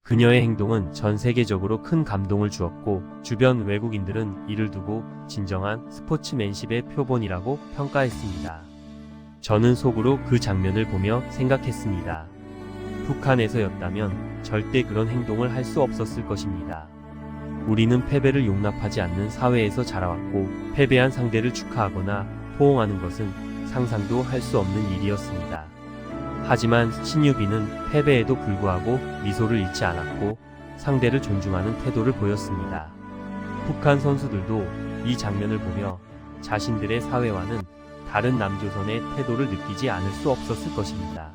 그녀의 행동은 전 세계적으로 큰 감동을 주었고 주변 외국인들은 이를 두고 진정한 스포츠맨십의 표본이라고 평가했습니다. 저는 속으로 그 장면을 보며 생각했습니다. 북한에서였다면 절대 그런 행동을 할 수 없었을 것입니다. 우리는 패배를 용납하지 않는 사회에서 자라왔고 패배한 상대를 축하하거나 포옹하는 것은 상상도 할 수 없는 일이었습니다. 하지만 신유빈은 패배에도 불구하고 미소를 잃지 않았고 상대를 존중하는 태도를 보였습니다. 북한 선수들도 이 장면을 보며 자신들의 사회와는 다른 남조선의 태도를 느끼지 않을 수 없었을 것입니다.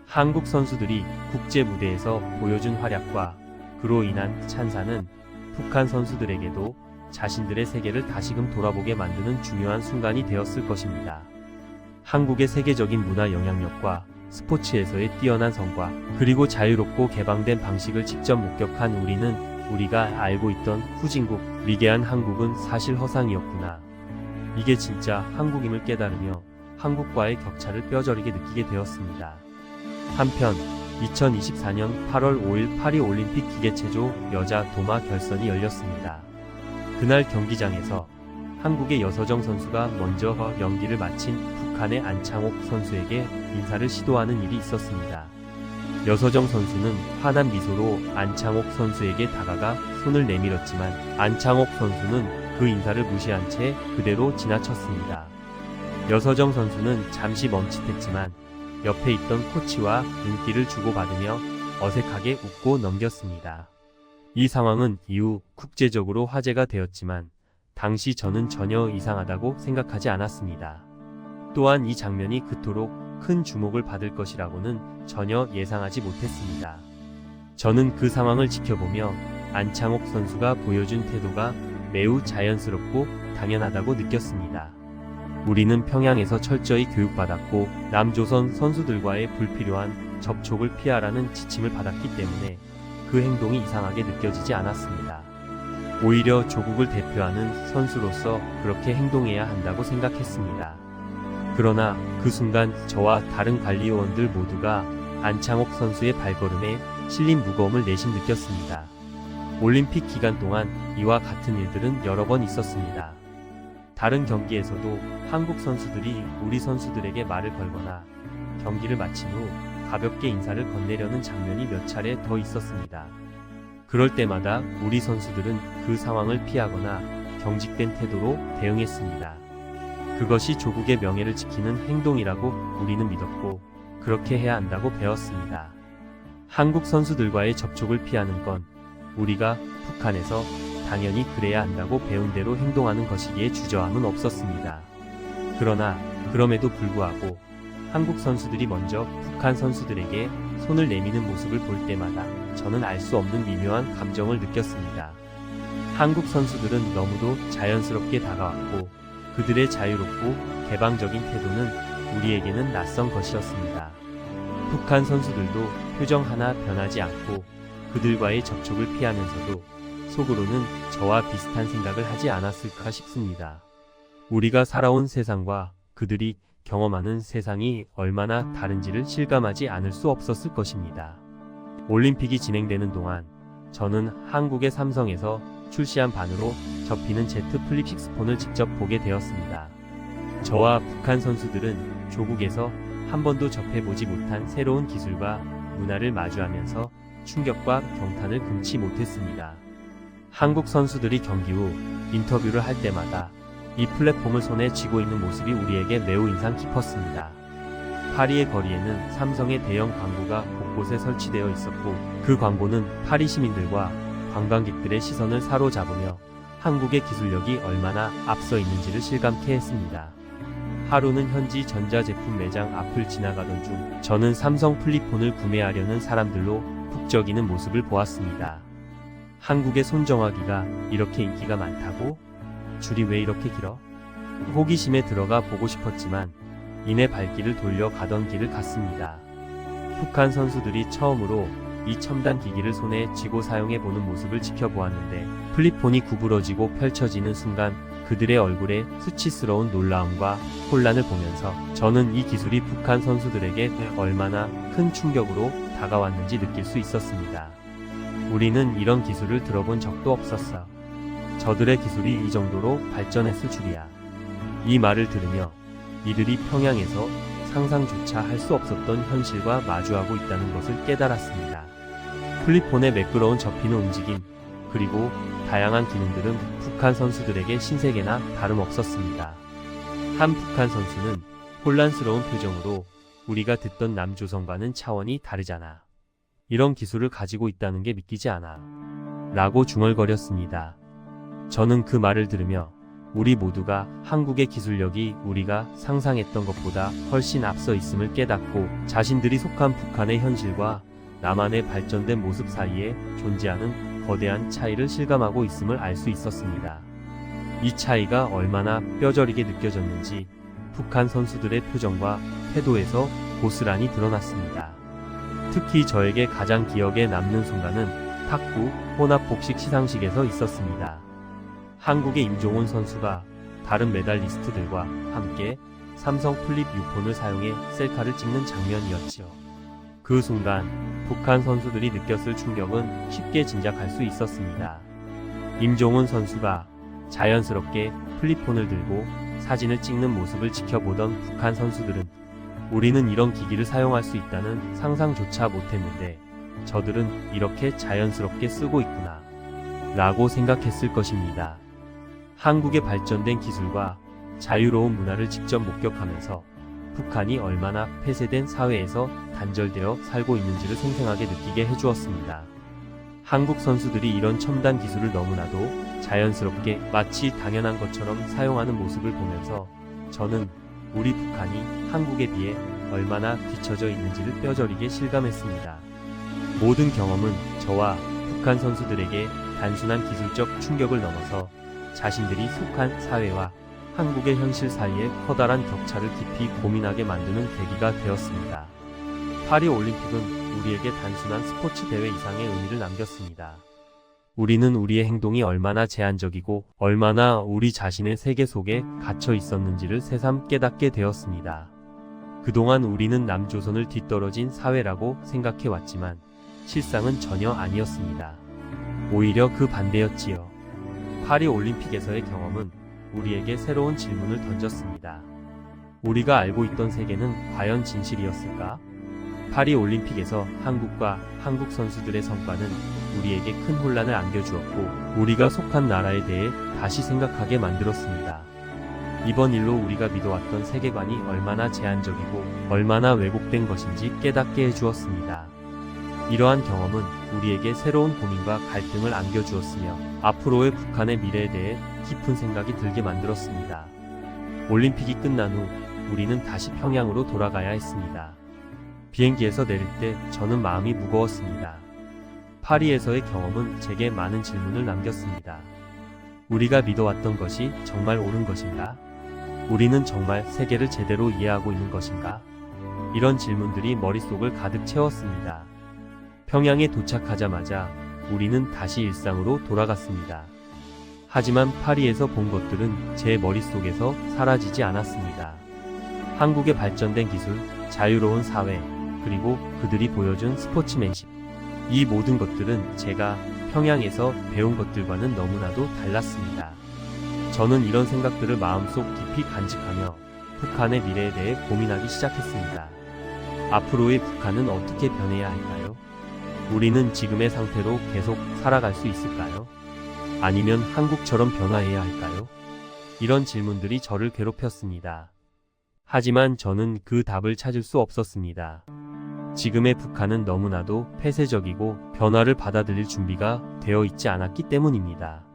한국 선수들이 국제 무대에서 보여준 활약과 그로 인한 찬사는 북한 선수들에게도 자신들의 세계를 다시금 돌아보게 만드는 중요한 순간이 되었을 것입니다. 한국의 세계적인 문화 영향력과 스포츠에서의 뛰어난 성과, 그리고 자유롭고 개방된 방식을 직접 목격한 우리는 우리가 알고 있던 후진국, 위대한 한국은 사실 허상이었구나. 이게 진짜 한국임을 깨달으며 한국과의 격차를 뼈저리게 느끼게 되었습니다. 한편 2024년 8월 5일 파리올림픽 기계체조 여자 도마 결선이 열렸습니다. 그날 경기장에서 한국의 여서정 선수가 먼저 연기를 마친 북한의 안창옥 선수에게 인사를 시도하는 일이 있었습니다. 여서정 선수는 환한 미소로 안창옥 선수에게 다가가 손을 내밀었지만 안창옥 선수는 그 인사를 무시한 채 그대로 지나쳤습니다. 여서정 선수는 잠시 멈칫했지만 옆에 있던 코치와 눈길을 주고받으며 어색하게 웃고 넘겼습니다. 이 상황은 이후 국제적으로 화제가 되었지만 당시 저는 전혀 이상하다고 생각하지 않았습니다. 또한 이 장면이 그토록 큰 주목을 받을 것이라고는 전혀 예상하지 못했습니다. 저는 그 상황을 지켜보며 안창옥 선수가 보여준 태도가 매우 자연스럽고 당연하다고 느꼈습니다. 우리는 평양에서 철저히 교육받았고 남조선 선수들과의 불필요한 접촉을 피하라는 지침을 받았기 때문에 그 행동이 이상하게 느껴지지 않았습니다. 오히려 조국을 대표하는 선수로서 그렇게 행동해야 한다고 생각했습니다. 그러나 그 순간 저와 다른 관리요원들 모두가 안창옥 선수의 발걸음에 실린 무거움을 내심 느꼈습니다. 올림픽 기간 동안 이와 같은 일들은 여러 번 있었습니다. 다른 경기에서도 한국 선수들이 우리 선수들에게 말을 걸거나 경기를 마친 후 가볍게 인사를 건네려는 장면이 몇 차례 더 있었습니다. 그럴 때마다 우리 선수들은 그 상황을 피하거나 경직된 태도로 대응했습니다. 그것이 조국의 명예를 지키는 행동이라고 우리는 믿었고 그렇게 해야 한다고 배웠습니다. 한국 선수들과의 접촉을 피하는 건 우리가 북한에서 당연히 그래야 한다고 배운 대로 행동하는 것이기에 주저함은 없었습니다. 그러나 그럼에도 불구하고 한국 선수들이 먼저 북한 선수들에게 손을 내미는 모습을 볼 때마다 저는 알 수 없는 미묘한 감정을 느꼈습니다. 한국 선수들은 너무도 자연스럽게 다가왔고 그들의 자유롭고 개방적인 태도는 우리에게는 낯선 것이었습니다. 북한 선수들도 표정 하나 변하지 않고 그들과의 접촉을 피하면서도 속으로는 저와 비슷한 생각을 하지 않았을까 싶습니다. 우리가 살아온 세상과 그들이 경험하는 세상이 얼마나 다른지를 실감하지 않을 수 없었을 것입니다. 올림픽이 진행되는 동안 저는 한국의 삼성에서 출시한 반으로 접히는 Z 플립 6폰을 직접 보게 되었습니다. 저와 북한 선수들은 조국에서 한 번도 접해보지 못한 새로운 기술과 문화를 마주하면서 충격과 경탄을 금치 못했습니다. 한국 선수들이 경기 후 인터뷰를 할 때마다 이 플랫폼을 손에 쥐고 있는 모습이 우리에게 매우 인상 깊었습니다. 파리의 거리에는 삼성의 대형 광고가 곳곳에 설치되어 있었고 그 광고는 파리 시민들과 관광객들의 시선을 사로잡으며 한국의 기술력이 얼마나 앞서 있는지를 실감케 했습니다. 하루는 현지 전자제품 매장 앞을 지나가던 중 저는 삼성 플립폰을 구매하려는 사람들로 북적이는 모습을 보았습니다. 한국의 손정화기가 이렇게 인기가 많다고? 줄이 왜 이렇게 길어? 호기심에 들어가 보고 싶었지만 이내 발길을 돌려 가던 길을 갔습니다. 북한 선수들이 처음으로 이 첨단 기기를 손에 쥐고 사용해보는 모습을 지켜보았는데 플립폰이 구부러지고 펼쳐지는 순간 그들의 얼굴에 수치스러운 놀라움과 혼란을 보면서 저는 이 기술이 북한 선수들에게 얼마나 큰 충격으로 다가왔는지 느낄 수 있었습니다. 우리는 이런 기술을 들어본 적도 없었어. 저들의 기술이 이 정도로 발전했을 줄이야. 이 말을 들으며 이들이 평양에서 상상조차 할 수 없었던 현실과 마주하고 있다는 것을 깨달았습니다. 플립폰의 매끄러운 접히는 움직임, 그리고 다양한 기능들은 북한 선수들에게 신세계나 다름없었습니다. 한 북한 선수는 혼란스러운 표정으로 우리가 듣던 남조선과는 차원이 다르잖아. 이런 기술을 가지고 있다는 게 믿기지 않아. 라고 중얼거렸습니다. 저는 그 말을 들으며 우리 모두가 한국의 기술력이 우리가 상상했던 것보다 훨씬 앞서 있음을 깨닫고 자신들이 속한 북한의 현실과 남한의 발전된 모습 사이에 존재하는 거대한 차이를 실감하고 있음을 알 수 있었습니다. 이 차이가 얼마나 뼈저리게 느껴졌는지 북한 선수들의 표정과 태도에서 고스란히 드러났습니다. 특히 저에게 가장 기억에 남는 순간은 탁구 혼합복식 시상식에서 있었습니다. 한국의 임종훈 선수가 다른 메달리스트들과 함께 삼성 플립 유폰을 사용해 셀카를 찍는 장면이었지요. 그 순간 북한 선수들이 느꼈을 충격은 쉽게 짐작할 수 있었습니다. 임종훈 선수가 자연스럽게 플립폰을 들고 사진을 찍는 모습을 지켜보던 북한 선수들은 우리는 이런 기기를 사용할 수 있다는 상상조차 못했는데 저들은 이렇게 자연스럽게 쓰고 있구나 라고 생각했을 것입니다. 한국의 발전된 기술과 자유로운 문화를 직접 목격하면서 북한이 얼마나 폐쇄된 사회에서 단절되어 살고 있는지를 생생하게 느끼게 해주었습니다. 한국 선수들이 이런 첨단 기술을 너무나도 자연스럽게 마치 당연한 것처럼 사용하는 모습을 보면서 저는 우리 북한이 한국에 비해 얼마나 뒤처져 있는지를 뼈저리게 실감했습니다. 모든 경험은 저와 북한 선수들에게 단순한 기술적 충격을 넘어서 자신들이 속한 사회와 한국의 현실 사이의 커다란 격차를 깊이 고민하게 만드는 계기가 되었습니다. 파리 올림픽은 우리에게 단순한 스포츠 대회 이상의 의미를 남겼습니다. 우리는 우리의 행동이 얼마나 제한적이고 얼마나 우리 자신의 세계 속에 갇혀 있었는지를 새삼 깨닫게 되었습니다. 그동안 우리는 남조선을 뒤떨어진 사회라고 생각해왔지만 실상은 전혀 아니었습니다. 오히려 그 반대였지요. 파리 올림픽에서의 경험은 우리에게 새로운 질문을 던졌습니다. 우리가 알고 있던 세계는 과연 진실이었을까? 파리 올림픽에서 한국과 한국 선수들의 성과는 우리에게 큰 혼란을 안겨주었고 우리가 속한 나라에 대해 다시 생각하게 만들었습니다. 이번 일로 우리가 믿어왔던 세계관이 얼마나 제한적이고 얼마나 왜곡된 것인지 깨닫게 해주었습니다. 이러한 경험은 우리에게 새로운 고민과 갈등을 안겨주었으며 앞으로의 북한의 미래에 대해 깊은 생각이 들게 만들었습니다. 올림픽이 끝난 후 우리는 다시 평양으로 돌아가야 했습니다. 비행기에서 내릴 때 저는 마음이 무거웠습니다. 파리에서의 경험은 제게 많은 질문을 남겼습니다. 우리가 믿어왔던 것이 정말 옳은 것인가? 우리는 정말 세계를 제대로 이해하고 있는 것인가? 이런 질문들이 머릿속을 가득 채웠습니다. 평양에 도착하자마자 우리는 다시 일상으로 돌아갔습니다. 하지만 파리에서 본 것들은 제 머릿속에서 사라지지 않았습니다. 한국의 발전된 기술, 자유로운 사회, 그리고 그들이 보여준 스포츠맨십. 이 모든 것들은 제가 평양에서 배운 것들과는 너무나도 달랐습니다. 저는 이런 생각들을 마음속 깊이 간직하며 북한의 미래에 대해 고민하기 시작했습니다. 앞으로의 북한은 어떻게 변해야 할까요? 우리는 지금의 상태로 계속 살아갈 수 있을까요? 아니면 한국처럼 변화해야 할까요? 이런 질문들이 저를 괴롭혔습니다. 하지만 저는 그 답을 찾을 수 없었습니다. 지금의 북한은 너무나도 폐쇄적이고 변화를 받아들일 준비가 되어 있지 않았기 때문입니다.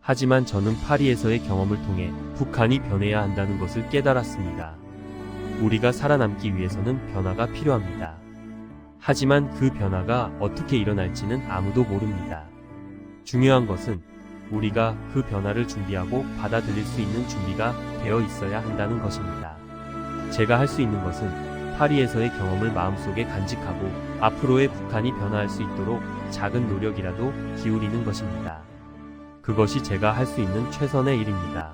하지만 저는 파리에서의 경험을 통해 북한이 변해야 한다는 것을 깨달았습니다. 우리가 살아남기 위해서는 변화가 필요합니다. 하지만 그 변화가 어떻게 일어날지는 아무도 모릅니다. 중요한 것은 우리가 그 변화를 준비하고 받아들일 수 있는 준비가 되어 있어야 한다는 것입니다. 제가 할 수 있는 것은 파리에서의 경험을 마음속에 간직하고 앞으로의 북한이 변화할 수 있도록 작은 노력이라도 기울이는 것입니다. 그것이 제가 할 수 있는 최선의 일입니다.